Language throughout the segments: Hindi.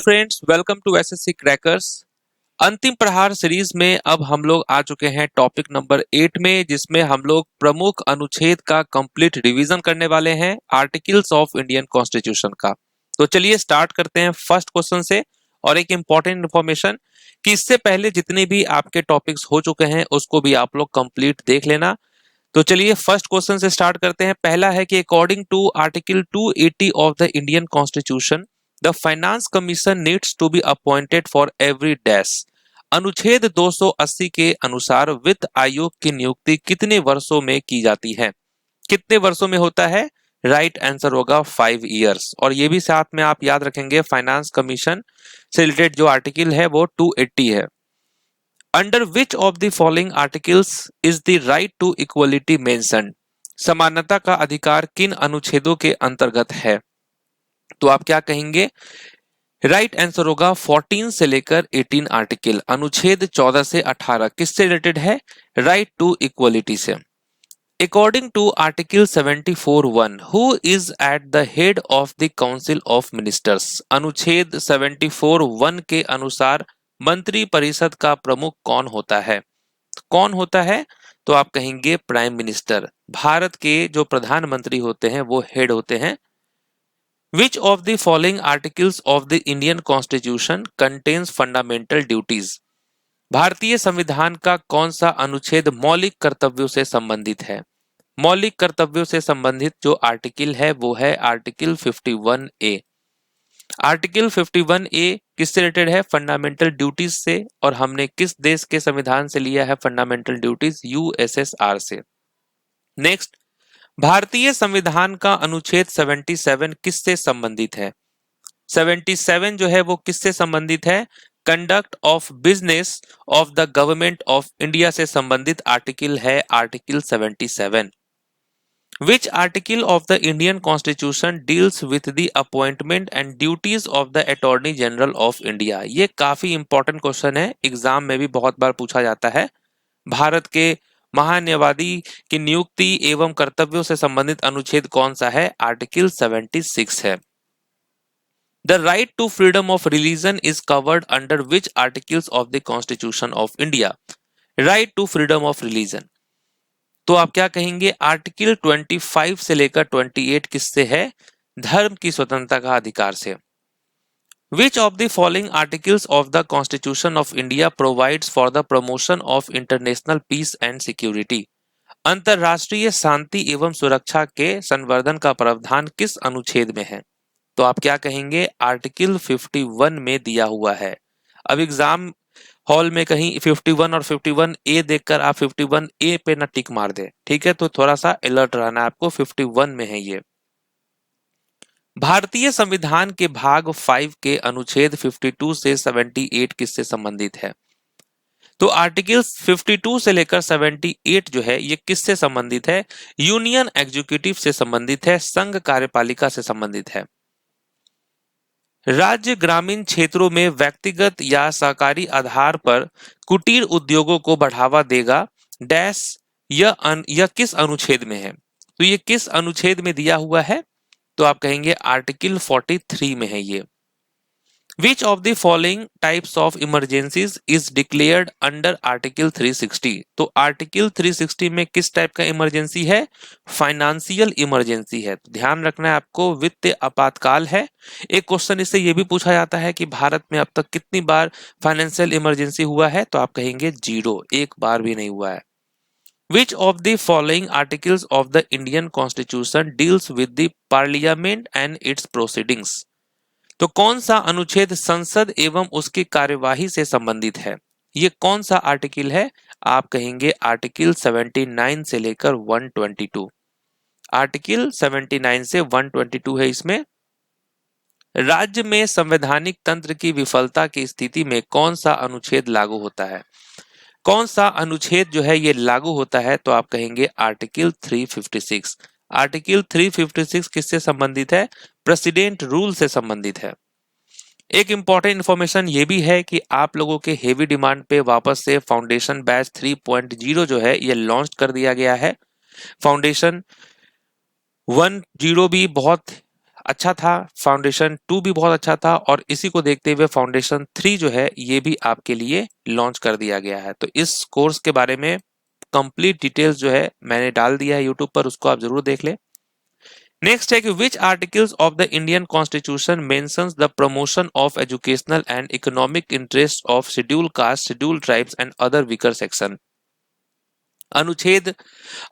Friends, welcome to SSC crackers. अंतिम प्रहार सीरीज में अब हम लोग आ चुके हैं टॉपिक नंबर 8 में, जिसमें हम लोग प्रमुख अनुच्छेद का कंप्लीट रिवीजन करने वाले हैं आर्टिकल्स ऑफ इंडियन कॉन्स्टिट्यूशन का। तो चलिए स्टार्ट करते हैं फर्स्ट क्वेश्चन से। और एक इंपॉर्टेंट इन्फॉर्मेशन कि इससे पहले जितने भी आपके टॉपिक्स हो चुके हैं उसको भी आप लोग कंप्लीट देख लेना। तो चलिए फर्स्ट क्वेश्चन से स्टार्ट करते हैं। पहला है कि according to article 280 of the Indian constitution the finance commission needs to be appointed for every dash. अनुच्छेद 280 के अनुसार वित्त आयोग की नियुक्ति कितने वर्षों में की जाती है? कितने वर्षों में होता है? राइट आंसर होगा 5 इयर्स। और ये भी साथ में आप याद रखेंगे, फाइनेंस कमीशन से रिलेटेड जो आर्टिकल है वो 280 है। Under which of the following articles is the right to equality mentioned? समानता का अधिकार किन अनुच्छेदों के अंतर्गत है? तो आप क्या कहेंगे? राइट आंसर होगा 14 से लेकर 18 आर्टिकल। अनुच्छेद 14 से 18 किससे रिलेटेड है? राइट टू इक्वलिटी से। According to article 74(1) who is at the head of the council of ministers? अनुच्छेद 74(1) के अनुसार मंत्री परिषद का प्रमुख कौन होता है? कौन होता है? तो आप कहेंगे प्राइम मिनिस्टर। भारत के जो प्रधानमंत्री होते हैं वो हेड होते हैं। Which of the following articles of the Indian Constitution contains fundamental duties? भारतीय संविधान का कौन सा अनुच्छेद मौलिक कर्तव्यों से संबंधित है? मौलिक कर्तव्यों से संबंधित जो आर्टिकल है वो है आर्टिकल 51A। आर्टिकल 51A किससे रिलेटेड है? फंडामेंटल ड्यूटीज से। और हमने किस देश के संविधान से लिया है फंडामेंटल ड्यूटीज? यूएसएसआर से। नेक्स्ट, भारतीय संविधान का अनुच्छेद 77 किससे संबंधित है? 77 जो है वो किससे संबंधित है? Conduct of business of the government of India से संबंधित आर्टिकल है article 77। Which article of the Indian constitution deals with the appointment and duties of the attorney general of India? ये काफी इंपॉर्टेंट क्वेश्चन है, एग्जाम में भी बहुत बार पूछा जाता है। भारत के महान्यायवादी की नियुक्ति एवं कर्तव्यों से संबंधित अनुच्छेद कौन सा है? आर्टिकल 76 है। The right to freedom of religion is covered under which articles of the constitution of India? Right to freedom of religion. तो आप क्या कहेंगे? आर्टिकल 25 से लेकर 28 किससे है? धर्म की स्वतंत्रता का अधिकार से। Which of the following articles of the Constitution of India provides for the promotion of international peace and security? अंतरराष्ट्रीय शांति एवं सुरक्षा के संवर्धन का प्रावधान किस अनुच्छेद में है? तो आप क्या कहेंगे? आर्टिकल 51 में दिया हुआ है। अब एग्जाम हॉल में कहीं 51 और 51A देखकर आप 51A पे ना टिक मार दे, ठीक है? तो थोड़ा सा अलर्ट रहना है आपको, 51 में है ये। भारतीय संविधान के भाग 5 के अनुच्छेद 52 से 78 किससे संबंधित है? तो आर्टिकल 52 से लेकर 78 जो है ये किससे संबंधित है? यूनियन एग्जीक्यूटिव से संबंधित है, संघ कार्यपालिका से संबंधित है। राज्य ग्रामीण क्षेत्रों में व्यक्तिगत या सहकारी आधार पर कुटीर उद्योगों को बढ़ावा देगा डैश यह किस अनुच्छेद में है? तो ये किस अनुच्छेद में दिया हुआ है? तो आप कहेंगे आर्टिकल 43 में है ये। विच of the following types of emergencies is declared under article 360? तो आर्टिकल 360 में किस टाइप का इमरजेंसी है? फाइनेंशियल इमरजेंसी है। तो ध्यान रखना है आपको, वित्तीय आपातकाल है। एक क्वेश्चन इससे ये भी पूछा जाता है कि भारत में अब तक कितनी बार फाइनेंशियल इमरजेंसी हुआ है? तो आप कहेंगे 0, एक बार भी नहीं हुआ है। Which of the following articles of the Indian Constitution deals with the Parliament and its proceedings? तो कौन सा अनुच्छेद संसद एवं उसकी कार्यवाही से संबंधित है? ये कौन सा आर्टिकल है? आप कहेंगे आर्टिकल 79 से लेकर 122। आर्टिकल 79 से 122 है इसमें। राज्य में संवैधानिक तंत्र की विफलता की स्थिति में कौन सा अनुच्छेद लागू होता है? कौन सा अनुच्छेद जो है ये लागू होता है? तो आप कहेंगे आर्टिकल 356। आर्टिकल 356 किससे संबंधित है? प्रेसिडेंट रूल से संबंधित है। एक इंपॉर्टेंट इंफॉर्मेशन ये भी है कि आप लोगों के हेवी डिमांड पे वापस से फाउंडेशन बैच 3.0 जो है ये लॉन्च कर दिया गया है। फाउंडेशन 1.0 भी बहुत अच्छा था, फाउंडेशन 2 भी बहुत अच्छा था और इसी को देखते हुए फाउंडेशन 3 जो है ये भी आपके लिए लॉन्च कर दिया गया है। तो इस कोर्स के बारे में कंप्लीट डिटेल्स जो है मैंने डाल दिया है यूट्यूब पर, उसको आप जरूर देख लें। नेक्स्ट है कि which articles of the Indian constitution mentions the promotion of educational and economic interest of schedule caste, schedule tribes and other weaker section. अनुच्छेद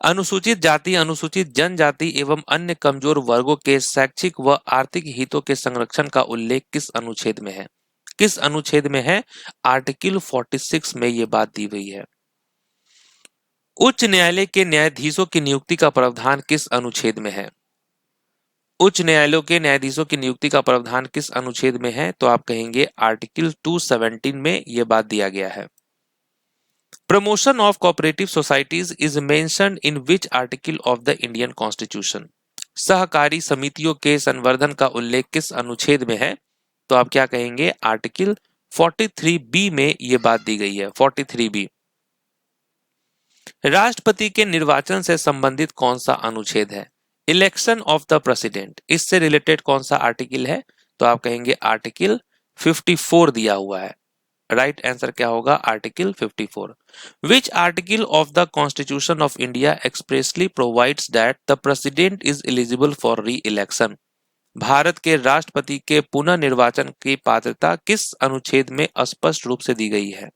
अनुसूचित जाति, अनुसूचित जनजाति एवं अन्य कमजोर वर्गों के शैक्षिक व आर्थिक हितों के संरक्षण का उल्लेख किस अनुच्छेद में है? किस अनुच्छेद में है? आर्टिकल 46 में ये बात दी गई है। उच्च न्यायालय के न्यायाधीशों की नियुक्ति का प्रावधान किस अनुच्छेद में है? उच्च न्यायालयों के न्यायाधीशों की नियुक्ति का प्रावधान किस अनुच्छेद में है? तो आप कहेंगे आर्टिकल 217 में यह बात दिया गया है। Promotion of cooperative societies is mentioned in which article of the Indian constitution? सहकारी समितियों के संवर्धन का उल्लेख किस अनुच्छेद में है? तो आप क्या कहेंगे? आर्टिकल 43B में यह बात दी गई है, 43B। राष्ट्रपति के निर्वाचन से संबंधित कौन सा अनुच्छेद है? इलेक्शन ऑफ द प्रेसिडेंट, इससे रिलेटेड कौन सा आर्टिकल है? तो आप कहेंगे आर्टिकल 54 दिया हुआ है। राइट आंसर क्या होगा? Article 54। Which article of the constitution of India expressly provides that the president is eligible for री इलेक्शन? भारत के राष्ट्रपति के पुनः निर्वाचन की पात्रता किस अनुच्छेद में स्पष्ट रूप से दी गई है?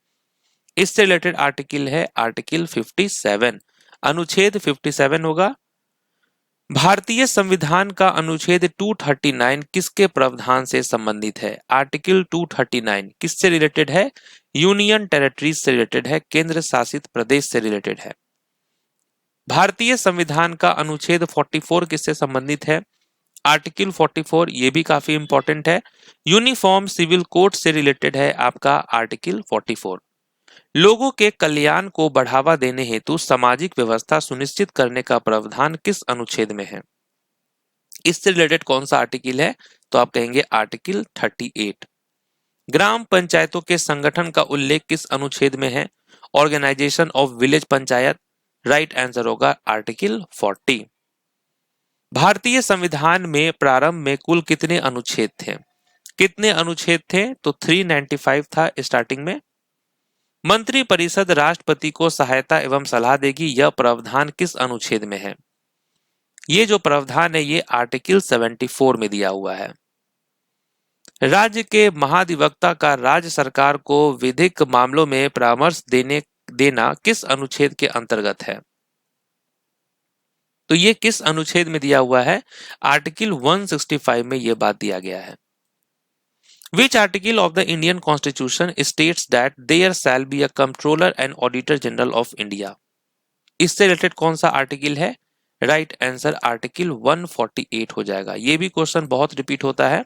इससे रिलेटेड आर्टिकल है आर्टिकल 57। अनुच्छेद 57 होगा। भारतीय संविधान का अनुच्छेद 239 किसके प्रावधान से संबंधित है? आर्टिकल 239 किससे रिलेटेड है? यूनियन टेरिटरीज से रिलेटेड है, केंद्र शासित प्रदेश से रिलेटेड है। भारतीय संविधान का अनुच्छेद 44 किससे संबंधित है? आर्टिकल 44, ये भी काफी इंपॉर्टेंट है। यूनिफॉर्म सिविल कोड से रिलेटेड है आपका आर्टिकल 44। लोगों के कल्याण को बढ़ावा देने हेतु सामाजिक व्यवस्था सुनिश्चित करने का प्रावधान किस अनुच्छेद में है? इससे रिलेटेड कौन सा आर्टिकल है? तो आप कहेंगे आर्टिकल 38। ग्राम पंचायतों के संगठन का उल्लेख किस अनुच्छेद में है? Organisation of village panchayat. Right answer होगा आर्टिकल 40। भारतीय संविधान में प्रारंभ में कुल कितने अनुच्छेद थे? कितने अनुच्छेद थे? तो 395 था स्टार्टिंग में। मंत्री परिषद राष्ट्रपति को सहायता एवं सलाह देगी, यह प्रावधान किस अनुच्छेद में है? ये जो प्रावधान है ये आर्टिकल 74 में दिया हुआ है। राज्य के महाधिवक्ता का राज्य सरकार को विधिक मामलों में परामर्श देना किस अनुच्छेद के अंतर्गत है? तो ये किस अनुच्छेद में दिया हुआ है? आर्टिकल 165 में यह बात दिया गया है। Which article of the Indian Constitution states that there shall be a Comptroller and Auditor General of India? इससे रिलेटेड कौन सा आर्टिकल है? राइट आंसर आर्टिकल 148 हो जाएगा। ये भी क्वेश्चन बहुत रिपीट होता है।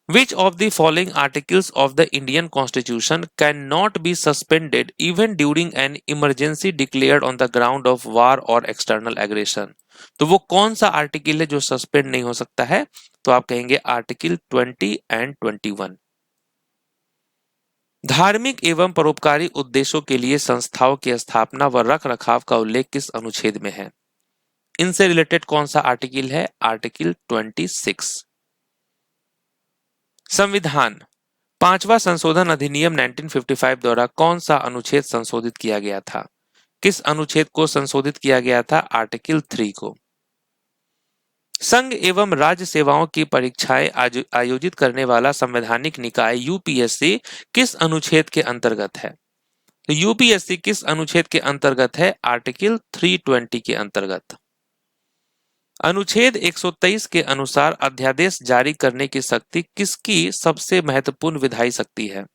Which of the following articles of the Indian Constitution cannot be suspended even during an emergency declared on the ground of war or external aggression? तो वो कौन सा आर्टिकल है जो सस्पेंड नहीं हो सकता है? तो आप कहेंगे आर्टिकल 20 एंड 21। धार्मिक एवं परोपकारी उद्देश्यों के लिए संस्थाओं की स्थापना व रख रखाव का उल्लेख किस अनुच्छेद में है? इनसे रिलेटेड कौन सा आर्टिकल है? आर्टिकल 26। संविधान 5वां संशोधन अधिनियम 1955 द्वारा कौन सा अनुच्छेद संशोधित किया गया था? किस अनुच्छेद को संशोधित किया गया था? आर्टिकल 3 को। संघ एवं राज्य सेवाओं की परीक्षाएं आयोजित करने वाला संवैधानिक निकाय यूपीएससी किस अनुच्छेद के अंतर्गत है? तो यूपीएससी किस अनुच्छेद के अंतर्गत है? आर्टिकल 320 के अंतर्गत। अनुच्छेद 123 के अनुसार अध्यादेश जारी करने की शक्ति किसकी सबसे महत्वपूर्ण विधायी शक्ति है?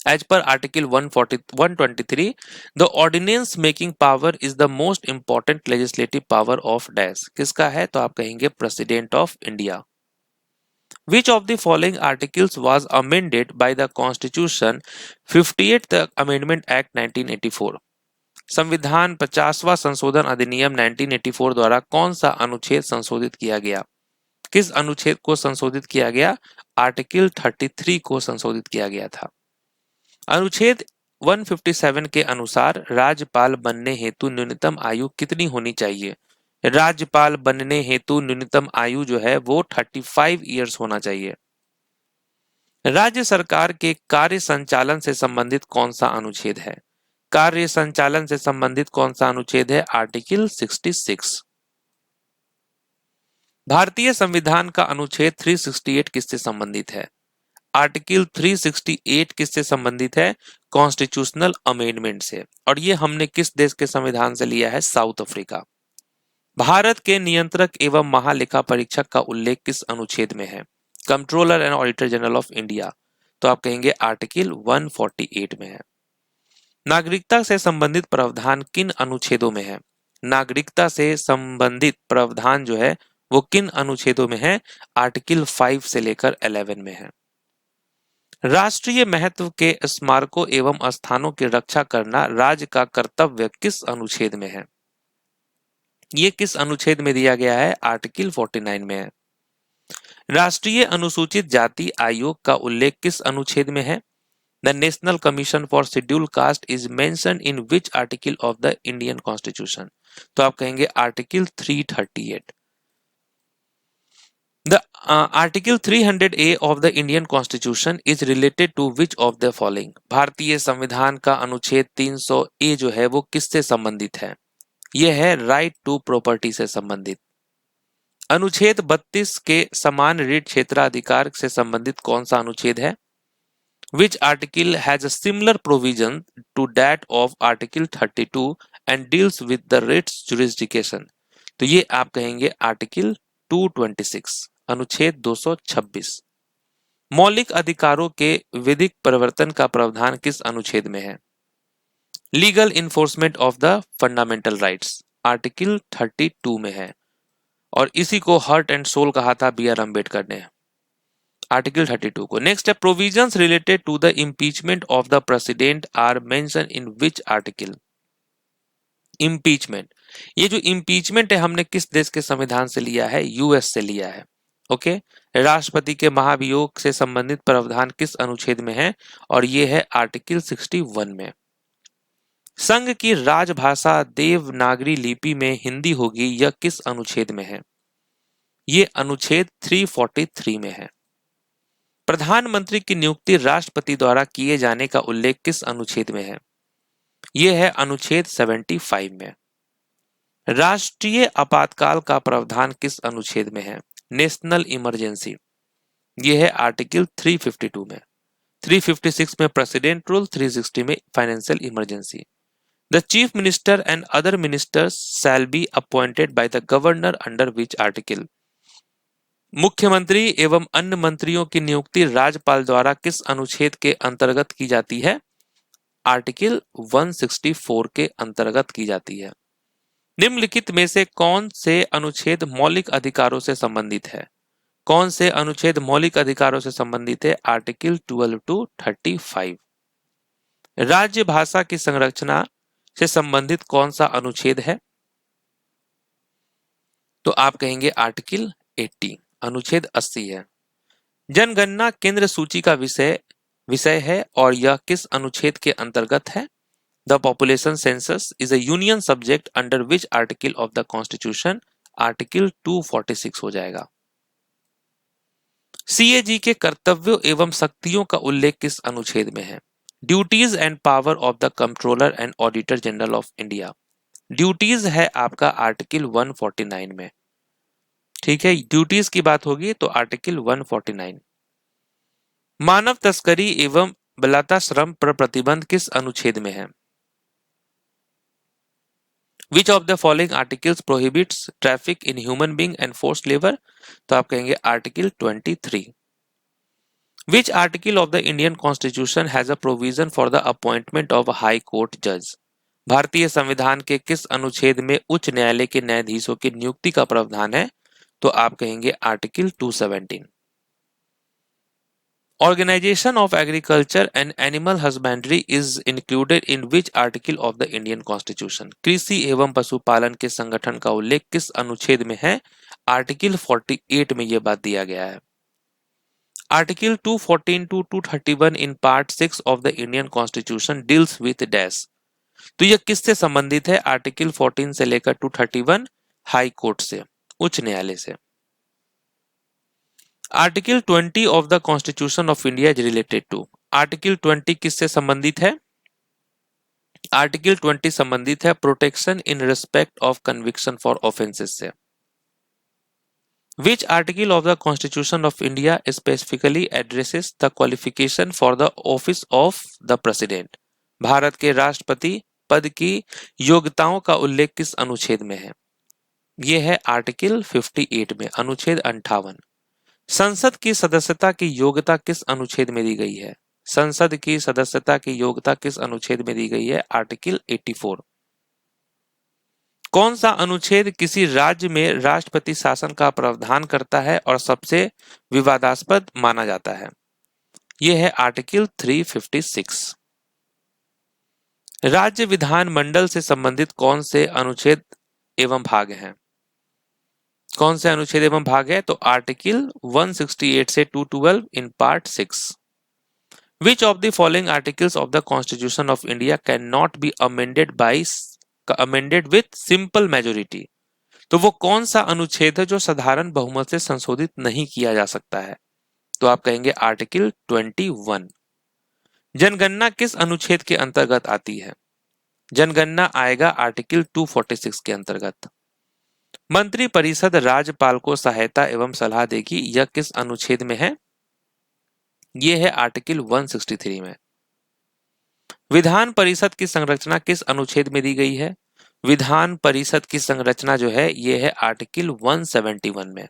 As per Article 123, the ordinance making power is the most important legislative power of dash. किसका है? तो आप कहेंगे President of India. Which of the following articles was amended by the Constitution 58th Amendment Act 1984? संविधान 50वां संशोधन अधिनियम 1984 द्वारा कौन सा अनुच्छेद संशोधित किया गया? किस अनुच्छेद को संशोधित किया गया? आर्टिकल 33 को संशोधित किया गया था। अनुच्छेद 157 के अनुसार राज्यपाल बनने हेतु न्यूनतम आयु कितनी होनी चाहिए? राज्यपाल बनने हेतु न्यूनतम आयु जो है वो 35 ईयर्स होना चाहिए। राज्य सरकार के कार्य संचालन से संबंधित कौन सा अनुच्छेद है? कार्य संचालन से संबंधित कौन सा अनुच्छेद है? आर्टिकल 66। भारतीय संविधान का अनुच्छेद 368 किससे संबंधित है? आर्टिकल 368 किससे संबंधित है? कॉन्स्टिट्यूशनल अमेंडमेंट से। और ये हमने किस देश के संविधान से लिया है? South Africa. भारत के नियंत्रक एवं महालेखा परीक्षक का उल्लेख किस अनुच्छेद में है? Controller and auditor general of India. तो आप कहेंगे आर्टिकल 148 में है। नागरिकता से संबंधित प्रावधान किन अनुच्छेदों में है? नागरिकता से संबंधित प्रावधान जो है वो किन अनुच्छेदों में है? आर्टिकल 5 से लेकर 11 में है। राष्ट्रीय महत्व के स्मारकों एवं स्थानों की रक्षा करना राज्य का कर्तव्य किस अनुच्छेद में है? ये किस अनुच्छेद में दिया गया है? आर्टिकल 49 में है। राष्ट्रीय अनुसूचित जाति आयोग का उल्लेख किस अनुच्छेद में है? The national commission for schedule caste is mentioned in which article of the Indian constitution? तो आप कहेंगे article 338। The Article 300A of the Indian Constitution is related to which of the following? भारतीय संविधान का अनुच्छेद 300A जो है वो किससे संबंधित है? यह है राइट टू प्रॉपर्टी से संबंधित। अनुच्छेद 32 के समान ऋण क्षेत्राधिकार से संबंधित कौन सा अनुच्छेद है? Which article has a similar provision to that of Article 32 and deals with the writs jurisdiction? तो ये आप कहेंगे आर्टिकल 226, अनुच्छेद 226। मौलिक अधिकारों के विधिक परिवर्तन का प्रावधान किस अनुच्छेद में है? Legal enforcement of the fundamental rights, article 32 में है। और इसी को हार्ट एंड सोल कहा था बी आर अम्बेडकर ने, आर्टिकल 32 को। नेक्स्ट है provisions related to the impeachment of the president are mention in which article? Impeachment, ये जो इम्पीचमेंट है हमने किस देश के संविधान से लिया है? यूएस से लिया है। ओके। राष्ट्रपति के महाभियोग से संबंधित प्रावधान किस अनुच्छेद में है? और ये है आर्टिकल 61 में। संघ की राजभाषा देवनागरी लिपि में हिंदी होगी, यह किस अनुच्छेद में है? ये अनुच्छेद 343 में है। प्रधानमंत्री की नियुक्ति राष्ट्रपति द्वारा किए जाने का उल्लेख किस अनुच्छेद में है? यह है अनुच्छेद 75 में। राष्ट्रीय आपातकाल का प्रावधान किस अनुच्छेद में है? नेशनल इमरजेंसी, यह है आर्टिकल 352 में। 356 में प्रेसिडेंट रूल, 360 में financial emergency. The chief minister and other ministers shall be appointed by the governor under which article? मुख्यमंत्री एवं अन्य मंत्रियों की नियुक्ति राज्यपाल द्वारा किस अनुच्छेद के अंतर्गत की जाती है? आर्टिकल 164 के अंतर्गत की जाती है। निम्नलिखित में से कौन से अनुच्छेद मौलिक अधिकारों से संबंधित है? कौन से अनुच्छेद मौलिक अधिकारों से संबंधित है? Article 12 to 35। राज्य भाषा की संरचना से संबंधित कौन सा अनुच्छेद है? तो आप कहेंगे आर्टिकल 80, अनुच्छेद 80 है। जनगणना केंद्र सूची का विषय है और यह किस अनुच्छेद के अंतर्गत है? The population census is a union subject under which article of the constitution? Article 246 हो जाएगा। सीएजी के कर्तव्यों एवं शक्तियों का उल्लेख किस अनुच्छेद में है? Duties and power of the controller and auditor general of India. Duties है आपका आर्टिकल 149 में। ठीक है, ड्यूटीज की बात होगी तो आर्टिकल 149। मानव तस्करी एवं बलात्कार पर प्रतिबंध किस अनुच्छेद में है? Which of the following articles prohibits traffic in human being and forced labor? तो आप कहेंगे article 23। Which article of the Indian Constitution has a provision for the appointment of a high court judge? भारतीय संविधान के किस अनुच्छेद में उच्च न्यायालय के न्यायाधीशों की नियुक्ति का प्रावधान है? तो आप कहेंगे article 217। Organization of Agriculture and Animal Husbandry is included in which article of the Indian Constitution? कृषि एवं पशुपालन के संगठन का उल्लेख किस अनुच्छेद में है? आर्टिकल 48 में यह बात दिया गया है। Article 214 to 231 in part 6 of the Indian Constitution deals with dash। तो यह किससे संबंधित है? आर्टिकल 14 से लेकर 231 हाई कोर्ट से, उच्च न्यायालय से। Article 20 of the constitution of India is related to. Article 20 किससे संबंधित है? आर्टिकल 20 संबंधित है protection in respect of conviction for offences से। Which article of the Constitution of India specifically addresses the qualification for the office of the President? Bharat के राष्ट्रपति पद की योग्यताओं का उल्लेख किस अनुच्छेद में है? यह है आर्टिकल 58 में, अनुच्छेद 58। संसद की सदस्यता की योग्यता किस अनुच्छेद में दी गई है? संसद की सदस्यता की योग्यता किस अनुच्छेद में दी गई है? आर्टिकल 84। कौन सा अनुच्छेद किसी राज्य में राष्ट्रपति शासन का प्रावधान करता है और सबसे विवादास्पद माना जाता है? यह है आर्टिकल 356। राज्य विधानमंडल से संबंधित कौन से अनुच्छेद एवं भाग हैं? कौन से अनुच्छेद एवं भाग है? तो आर्टिकल 168 से 212 in part 6। Which of the following articles of the Constitution of India cannot be amended with simple majority? तो वो कौन सा अनुच्छेद है जो साधारण बहुमत से संशोधित नहीं किया जा सकता है? तो आप कहेंगे आर्टिकल 21। जनगणना किस अनुच्छेद के अंतर्गत आती है? जनगणना आएगा आर्टिकल 246 के अंतर्गत। मंत्री परिषद राज्यपाल को सहायता एवं सलाह देगी, यह किस अनुच्छेद में है? यह है आर्टिकल 163 में। विधान परिषद की संरचना किस अनुच्छेद में दी गई है? विधान परिषद की संरचना जो है यह है आर्टिकल 171 में।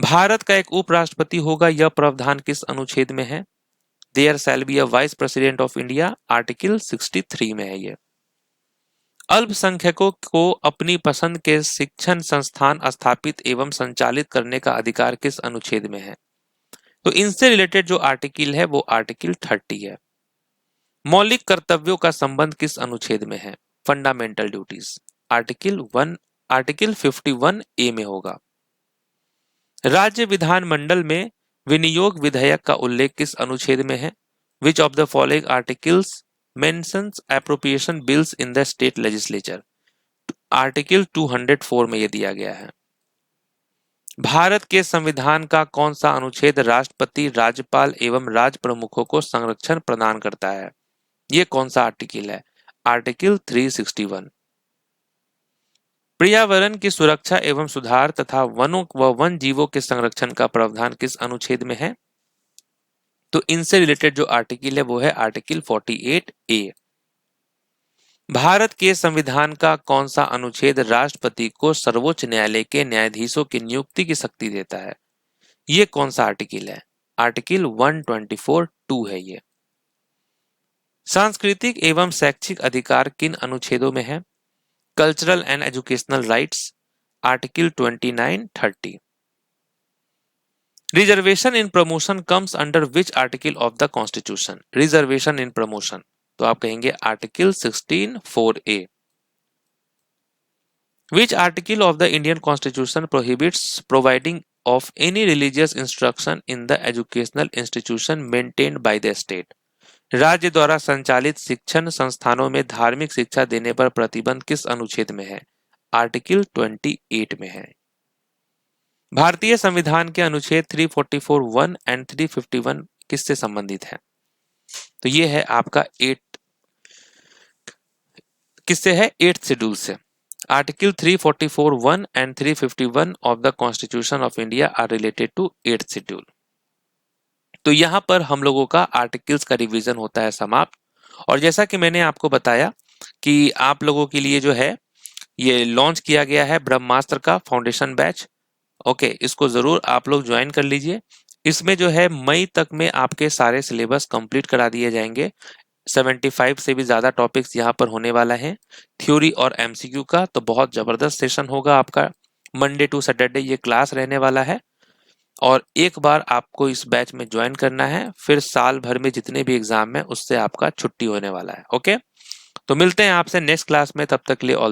भारत का एक उपराष्ट्रपति होगा, यह प्रावधान किस अनुच्छेद में है? There shall be a vice president of India, article 63 में है ये। अल्पसंख्यकों को अपनी पसंद के शिक्षण संस्थान स्थापित एवं संचालित करने का अधिकार किस अनुच्छेद में है? तो इनसे रिलेटेड जो आर्टिकल है वो आर्टिकल 30 है। मौलिक कर्तव्यों का संबंध किस अनुच्छेद में है? फंडामेंटल ड्यूटीज, आर्टिकल 51A में होगा। राज्य विधानमंडल में विनियोग विधेयक का उल्लेख किस अनुच्छेद में है? विच of the following articles mentions appropriation bills in the state legislature? Article 204 में यह दिया गया है। भारत के संविधान का कौन सा अनुच्छेद राष्ट्रपति, राज्यपाल एवं राज्य प्रमुखों को संरक्षण प्रदान करता है? यह कौन सा आर्टिकल है? आर्टिकल 361। पर्यावरण की सुरक्षा एवं सुधार तथा वनों व वन जीवों के संरक्षण का प्रावधान किस अनुच्छेद में है? तो इनसे रिलेटेड जो आर्टिकल है वो है आर्टिकल 48A। भारत के संविधान का कौन सा अनुच्छेद राष्ट्रपति को सर्वोच्च न्यायालय के न्यायाधीशों की नियुक्ति की शक्ति देता है? ये कौन सा आर्टिकल है? आर्टिकल 124(2) है ये। सांस्कृतिक एवं शैक्षिक अधिकार किन अनुच्छेदों में है? Cultural and educational rights, article 29-30। Reservation in promotion comes under which article of the constitution? Reservation in promotion, तो आप कहेंगे article 16(4)A। Which article of the Indian constitution prohibits providing of any religious instruction in the educational institution maintained by the state? राज्य द्वारा संचालित शिक्षण संस्थानों में धार्मिक शिक्षा देने पर प्रतिबंध किस अनुच्छेद में है? आर्टिकल 28 में है। भारतीय संविधान के अनुच्छेद 344(1) एंड 351 किससे संबंधित है? तो ये है आपका 8 किससे है? 8th शेड्यूल से। Article 344(1) and 351 of the constitution of India are related to 8th schedule. तो यहां पर हम लोगों का आर्टिकल्स का रिवीजन होता है समाप्त। और जैसा कि मैंने आपको बताया कि आप लोगों के लिए जो है ये लॉन्च किया गया है ब्रह्मास्त्र का फाउंडेशन बैच। ओके, इसको जरूर आप लोग ज्वाइन कर लीजिए। इसमें जो है मई तक में आपके सारे सिलेबस कंप्लीट करा दिए जाएंगे। 75 से भी ज्यादा टॉपिक्स यहाँ पर होने वाला है थ्योरी और एमसीक्यू का। तो बहुत जबरदस्त सेशन होगा आपका। मंडे टू सैटरडे ये क्लास रहने वाला है। और एक बार आपको इस बैच में ज्वाइन करना है, फिर साल भर में जितने भी एग्जाम है उससे आपका छुट्टी होने वाला है। ओके, तो मिलते हैं आपसे नेक्स्ट क्लास में, तब तक के लिए ऑल